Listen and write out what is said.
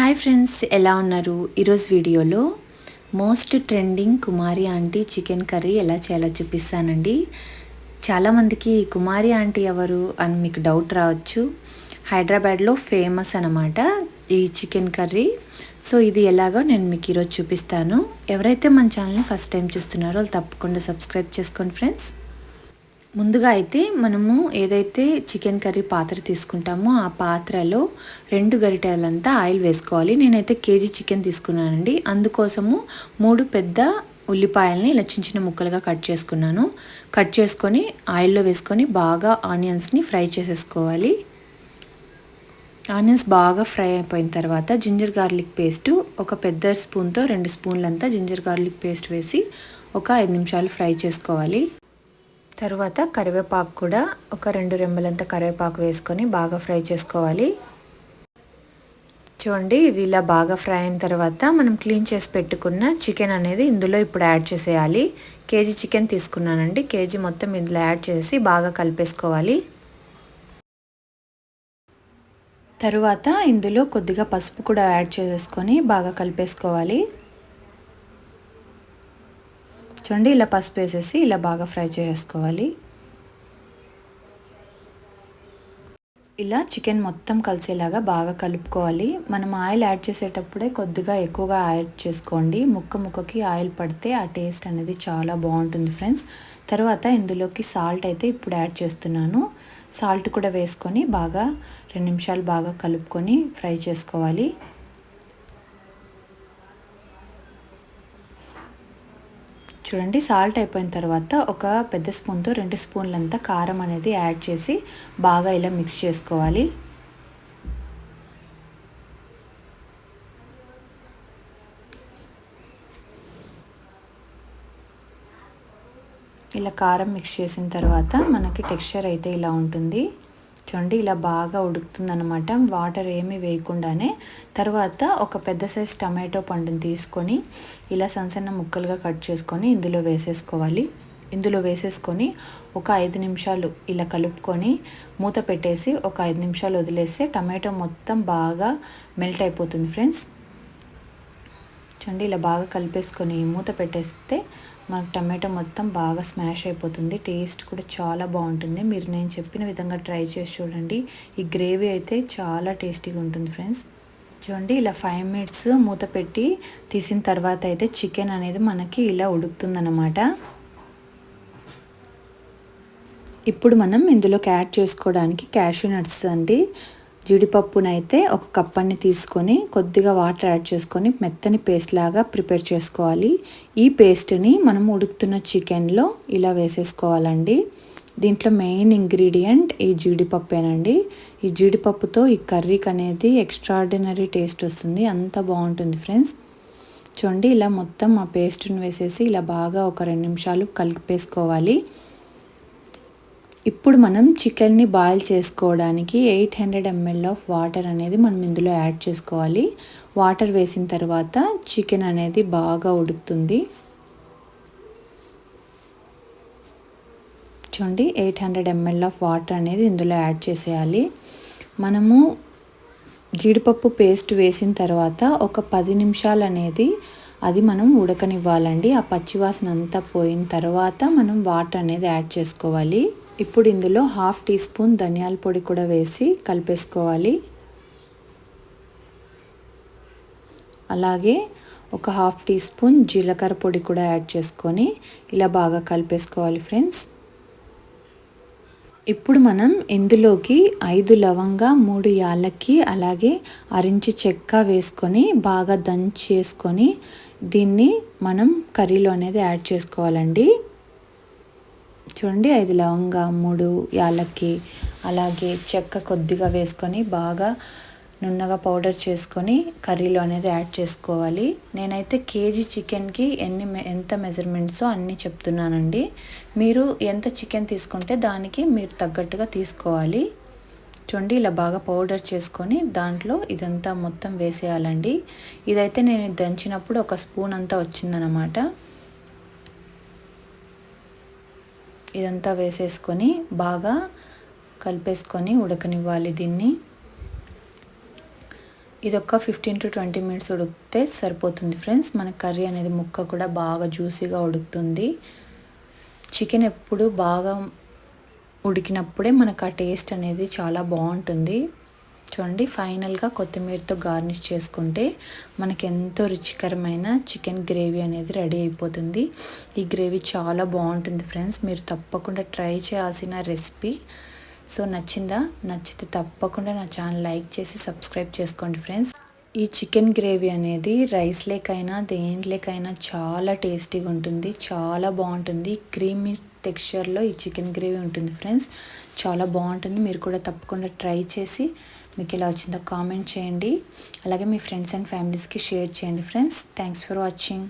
Hi friends, ఎలా ఉన్నారు? ఈరోజు వీడియోలో మోస్ట్ ట్రెండింగ్ కుమారి ఆంటీ చికెన్ కర్రీ ఎలా చేయాలో చూపిస్తానండి. చాలామందికి కుమారి ఆంటీ ఎవరు అని మీకు డౌట్ రావచ్చు. హైదరాబాద్లో ఫేమస్ అన్నమాట ఈ చికెన్ కర్రీ. సో ఇది ఎలాగో నేను మీకు ఈరోజు చూపిస్తాను. ఎవరైతే మన ఛానల్ని ఫస్ట్ టైం చూస్తున్నారో వాళ్ళు తప్పకుండా సబ్స్క్రైబ్ చేసుకోండి ఫ్రెండ్స్. ముందుగా అయితే మనము ఏదైతే చికెన్ కర్రీ పాత్ర తీసుకుంటామో ఆ పాత్రలో 2 గరిటెలంతా ఆయిల్ వేసుకోవాలి. నేనైతే కేజీ చికెన్ తీసుకున్నానండి. అందుకోసము 3 పెద్ద ఉల్లిపాయల్ని ఇలా చిన్న చిన్న ముక్కలుగా కట్ చేసుకున్నాను. కట్ చేసుకొని ఆయిల్లో వేసుకొని బాగా ఆనియన్స్ని ఫ్రై చేసేసుకోవాలి. ఆనియన్స్ బాగా ఫ్రై అయిపోయిన తర్వాత జింజర్ గార్లిక్ పేస్ట్ ఒక పెద్ద స్పూన్తో 2 స్పూన్లంతా జింజర్ గార్లిక్ పేస్ట్ వేసి ఒక 5 నిమిషాలు ఫ్రై చేసుకోవాలి. తరువాత కరివేపాకు కూడా ఒక 2 రెమ్మలంత కరివేపాకు వేసుకొని బాగా ఫ్రై చేసుకోవాలి. చూడండి, ఇది ఇలా బాగా ఫ్రై అయిన తర్వాత మనం క్లీన్ చేసి పెట్టుకున్న చికెన్ అనేది ఇందులో ఇప్పుడు యాడ్ చేసేయాలి. కేజీ చికెన్ తీసుకున్నానండి. కేజీ మొత్తం ఇందులో యాడ్ చేసి బాగా కలిపేసుకోవాలి. తరువాత ఇందులో కొద్దిగా పసుపు కూడా యాడ్ చేసేసుకొని బాగా కలిపేసుకోవాలి. చూడండి, ఇలా పసుపు వేసేసి ఇలా బాగా ఫ్రై చేసుకోవాలి. ఇలా చికెన్ మొత్తం కలిసేలాగా బాగా కలుపుకోవాలి. మనం ఆయిల్ యాడ్ చేసేటప్పుడే కొద్దిగా ఎక్కువగా యాడ్ చేసుకోండి. ముక్కకి ఆయిల్ పడితే ఆ టేస్ట్ అనేది చాలా బాగుంటుంది ఫ్రెండ్స్. తర్వాత ఇందులోకి సాల్ట్ అయితే ఇప్పుడు యాడ్ చేస్తున్నాను. సాల్ట్ కూడా వేసుకొని బాగా 2 నిమిషాలు బాగా కలుపుకొని ఫ్రై చేసుకోవాలి. చూడండి, సాల్ట్ అయిపోయిన తర్వాత ఒక పెద్ద స్పూన్తో 2 స్పూన్లంతా కారం అనేది యాడ్ చేసి బాగా ఇలా మిక్స్ చేసుకోవాలి. ఇలా కారం మిక్స్ చేసిన తర్వాత మనకి టెక్స్చర్ అయితే ఇలా ఉంటుంది. చూడండి, ఇలా బాగా ఉడుకుతుందన్నమాట, వాటర్ ఏమీ వేయకుండానే. తర్వాత ఒక పెద్ద సైజ్ టమాటో పండుని తీసుకొని ఇలా సన్న ముక్కలుగా కట్ చేసుకొని ఇందులో వేసేసుకోవాలి. ఇందులో వేసేసుకొని ఒక 5 నిమిషాలు ఇలా కలుపుకొని మూత పెట్టేసి ఒక 5 నిమిషాలు వదిలేస్తే టమాటో మొత్తం బాగా మెల్ట్ అయిపోతుంది ఫ్రెండ్స్. చూడండి, ఇలా బాగా కలిపేసుకొని మూత పెట్టేస్తే మనకు టమాటో మొత్తం బాగా స్మాష్ అయిపోతుంది. టేస్ట్ కూడా చాలా బాగుంటుంది. మీరు నేను చెప్పిన విధంగా ట్రై చేసి చూడండి. ఈ గ్రేవీ అయితే చాలా టేస్టీగా ఉంటుంది ఫ్రెండ్స్. చూడండి, ఇలా 5 మినిట్స్ మూత పెట్టి తీసిన తర్వాత అయితే చికెన్ అనేది మనకి ఇలా ఉడుకుతుందన్నమాట. ఇప్పుడు మనం ఇందులోకి యాడ్ చేసుకోవడానికి క్యాష్యూ నట్స్ అండి. జీడిపప్పునైతే ఒక కప్పని తీసుకొని కొద్దిగా వాటర్ యాడ్ చేసుకొని మెత్తని పేస్ట్ లాగా ప్రిపేర్ చేసుకోవాలి. ఈ పేస్ట్ని మనం ఉడుకుతున్న చికెన్లో ఇలా వేసేసుకోవాలండి. దీంట్లో మెయిన్ ఇంగ్రీడియంట్ ఈ జీడిపప్పేనండి. ఈ జీడిపప్పుతో ఈ కర్రీకి అనేది ఎక్స్ట్రాడినరీ టేస్ట్ వస్తుంది. అంత బాగుంటుంది ఫ్రెండ్స్. చూడండి, ఇలా మొత్తం ఆ పేస్ట్ని వేసేసి ఇలా బాగా ఒక 2 నిమిషాలు కలిపేసుకోవాలి. ఇప్పుడు మనం చికెన్ని బాయిల్ చేసుకోవడానికి 800 ml ఆఫ్ వాటర్ అనేది మనం ఇందులో యాడ్ చేసుకోవాలి. వాటర్ వేసిన తర్వాత చికెన్ అనేది బాగా ఉడుకుతుంది. చూడండి, 800 ml ఆఫ్ వాటర్ అనేది ఇందులో యాడ్ చేసేయాలి. మనము జీడిపప్పు పేస్ట్ వేసిన తర్వాత ఒక 10 నిమిషాలు అనేది అది మనం ఉడకనివ్వాలండి. ఆ పచ్చివాసన అంతా పోయిన తర్వాత మనం వాటర్ అనేది యాడ్ చేసుకోవాలి. ఇప్పుడు ఇందులో 1/2 టీ స్పూన్ ధనియాల పొడి కూడా వేసి కలిపేసుకోవాలి. అలాగే ఒక 1/2 టీ స్పూన్ జీలకర్ర పొడి కూడా యాడ్ చేసుకొని ఇలా బాగా కలిపేసుకోవాలి ఫ్రెండ్స్. ఇప్పుడు మనం ఇందులోకి 5 లవంగా, 3 యాలక్కి, అలాగే అరించి చెక్క వేసుకొని బాగా దంచేసుకొని దీన్ని మనం కర్రీలో అనేది యాడ్ చేసుకోవాలండి. చూడండి, 5 లవంగా, 3 యాలక్కి, అలాగే చెక్క కొద్దిగా వేసుకొని బాగా నున్నగా పౌడర్ చేసుకొని కర్రీలో అనేది యాడ్ చేసుకోవాలి. నేనైతే కేజీ చికెన్కి ఎంత మెజర్మెంట్సో అన్నీ చెప్తున్నానండి. మీరు ఎంత చికెన్ తీసుకుంటే దానికి మీరు తగ్గట్టుగా తీసుకోవాలి. చూడండి, ఇలా బాగా పౌడర్ చేసుకొని దాంట్లో ఇదంతా మొత్తం వేసేయాలండి. ఇదైతే నేను దంచినప్పుడు ఒక స్పూన్ అంతా వచ్చిందనమాట. ఇదంతా వేసేసుకొని బాగా కలిపేసుకొని ఉడకనివ్వాలి దీన్ని. ఇదొక 15 to 20 మినిట్స్ ఉడికితే సరిపోతుంది ఫ్రెండ్స్. మన కర్రీ అనేది ముక్క కూడా బాగా జ్యూసీగా ఉడుకుతుంది. చికెన్ ఎప్పుడు బాగా ఉడికినప్పుడే మనకు ఆ టేస్ట్ అనేది చాలా బాగుంటుంది. చూడండి, ఫైనల్గా కొత్తిమీరతో గార్నిష్ చేసుకుంటే మనకి ఎంతో రుచికరమైన చికెన్ గ్రేవీ అనేది రెడీ అయిపోతుంది. ఈ గ్రేవీ చాలా బాగుంటుంది ఫ్రెండ్స్, మీరు తప్పకుండా ట్రై చేయాల్సిన రెసిపీ. సో నచ్చిందా? నచ్చితే తప్పకుండా నా ఛానల్ లైక్ చేసి సబ్స్క్రైబ్ చేసుకోండి ఫ్రెండ్స్. ఈ చికెన్ గ్రేవీ అనేది రైస్ లేకైనా దేంట్లోకైనా చాలా టేస్టీగా ఉంటుంది, చాలా బాగుంటుంది. క్రీమీ టెక్స్చర్లో ఈ చికెన్ గ్రేవీ ఉంటుంది ఫ్రెండ్స్, చాలా బాగుంటుంది. మీరు కూడా తప్పకుండా ట్రై చేసి మీకు ఎలా వచ్చిందో కామెంట్ చేయండి. అలాగే మీ ఫ్రెండ్స్ అండ్ ఫ్యామిలీస్కి షేర్ చేయండి ఫ్రెండ్స్. Thanks for watching.